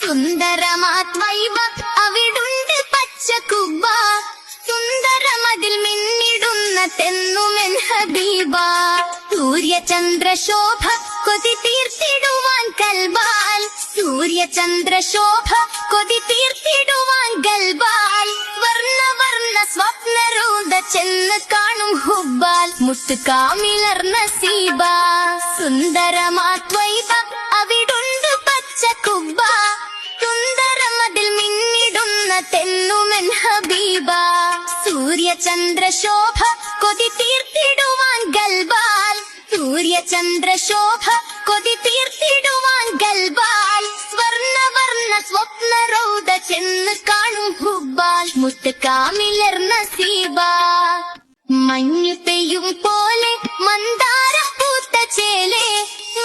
സുന്ദരമാത്വൈവ അവിടുണ്ട് പച്ചക്കുബ്ബ, സുന്ദരമതിൽ മിന്നിടുന്ന തെന്നുമെൻ ഹബീബ. സൂര്യചന്ദ്രശോഭ കൊതി തീർത്തിടുവാൻ കൽബാൽ, സൂര്യചന്ദ്രശോഭ കൊതി തീർത്തിടുവാൻ കൽബാൽ. വർണ്ണ വർണ്ണ സ്വപ്നരൂപ ചെന്ന് കാണും ഹുബ്ബാൽ, മുത്തുകാമിലർ നസീബ. സുന്ദരമാത്വൈവ അവിടുണ്ട് പച്ചക്കുബ്ബ, സുന്ദരമതിൽ മിന്നിടുന്ന തെന്നുമെൻ ഹബീബ. സൂര്യചന്ദ്രശോഭ കൊതി തീർത്തിടുവാൻ ഗൽബാൽ, സൂര്യചന്ദ്രശോഭ കൊതി തീർത്തിടുവാൻ ഗൽബാൽ. സ്വർണ്ണ വർണ്ണ സ്വപ്നരൗദ ചെന്ന് കാണും ഹുബ്ബാൽ, മുത്തുകാമിലർ നസീബ. മഞ്ഞു പെയ്യും പോലെ മന്ദാരം പൂത്ത ചേലേ,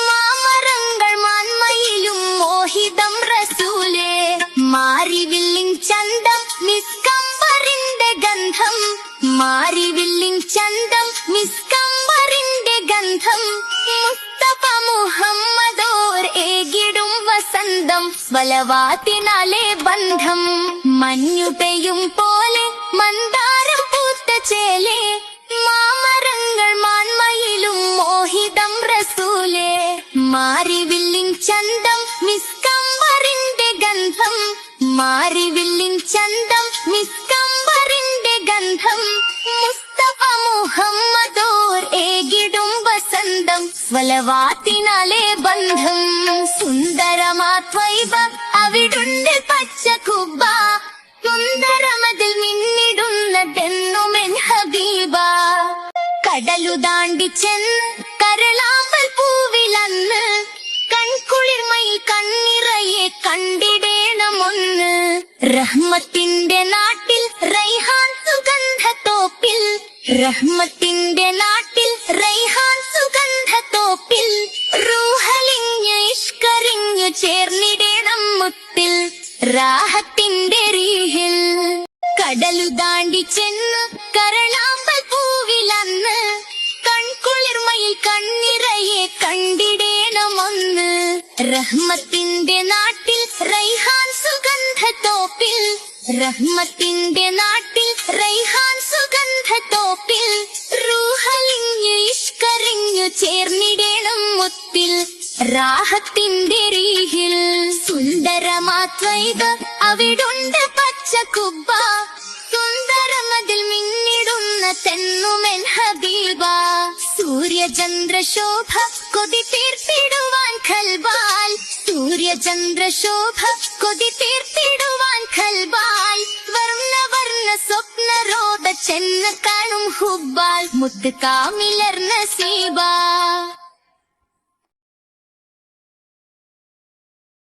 മാമരങ്ങൾ മാൻമയിലും മോഹിതം റസൂലേ. മാരിവില്ലിൻ ചന്തം മിസ്കംബറിന്റെ ഗന്ധം, മാരിവില്ലിൻ ചന്തം മിസ്കംബറിന്റെ ഗന്ധം. മുസ്തഫ മുഹമ്മദോർ ഏകിടും വസന്തം, സ്വലവാത്തിനാലേ ബന്ധം. മഞ്ഞു പെയ്യും പോലെ മന്ദാരം പൂത്ത ചേലേ, മാമരങ്ങൾ മാൻമയിലും മോഹിതം റസൂലേ. മാരിവില്ലിൻ ചന്തം മിസ്കംബറിന്റെ ഗന്ധം, മാരിവില്ലിൻ ചന്തം മിസ്കംബറിന്റെ ഗന്ധം. മുസ്തഫ മുഹമ്മദോർ ഏകിടും വസന്തം, സ്വലവാത്തിനാലേ ബന്ധം. സുന്ദരമാത്വൈവ അവിടുണ്ട് പച്ചക്കുബ്ബ, സുന്ദരമതിൽ മിന്നിടുന്ന തെന്നുമെൻ ഹബീബ. കടലു താണ്ടി ചെന്ന് കരളാമ്പൽ പൂവിലന്ന്, കൺകുളിർമയിൽ കണ്ണിറയെ കണ്ടിടേണമൊന്ന്. റഹ്മത്തിന്റെ നാട്ടിൽ റൈഹാൻ സുഗന്ധത്തോപ്പിൽ, റഹ്മത്തിന്റെ നാട്ടിൽ റൈഹാൻ സുഗന്ധത്തോപ്പിൽ. റൂഹലിഞ്ഞ് ഇഷ്കരിഞ്ഞു ചേർന്നിടേണം മുത്തിൽ, രാഹത്തിന്റെ റീഹിൽ. കടലു താണ്ടി ചെന്ന് കരളാമ്പൽ പൂവിലന്ന്, കൺകുളിർമയിൽ കണ്ണിറയെ കണ്ടിടേണമൊന്ന്. റഹ്മത്തിന്റെ നാട്ടിൽ റൈഹാൻ സുഗന്ധത്തോപ്പിൽ, റഹ്മത്തിന്റെ നാട്ടിൽ റൈഹാൻ സുഗന്ധത്തോപ്പിൽ. റൂഹലിഞ്ഞ് ഇഷ്കരിഞ്ഞു ചേർന്നിടേണം മുത്തിൽ, രാഹത്തിന്റെ റീഹിൽ. സുന്ദരമാത്വൈവ അവിടുണ്ട് പച്ചക്കുബ്ബ, സുന്ദരമതിൽ മിന്നിടുന്ന തെന്നുമെൻ ഹബീബ. സൂര്യചന്ദ്രശോഭ കൊതി തീർത്തിടുവാൻ ഖൽബാൽ, സൂര്യചന്ദ്രശോഭ കൊതി തീർത്തിടുവാൻ ഖൽബാൽ. വർണ്ണ വർണ്ണ സ്വപ്നരോധ ചെന്ന് കാണും ഹുബ്ബാൽ, മുത്തുകാമിലർ നസീബ.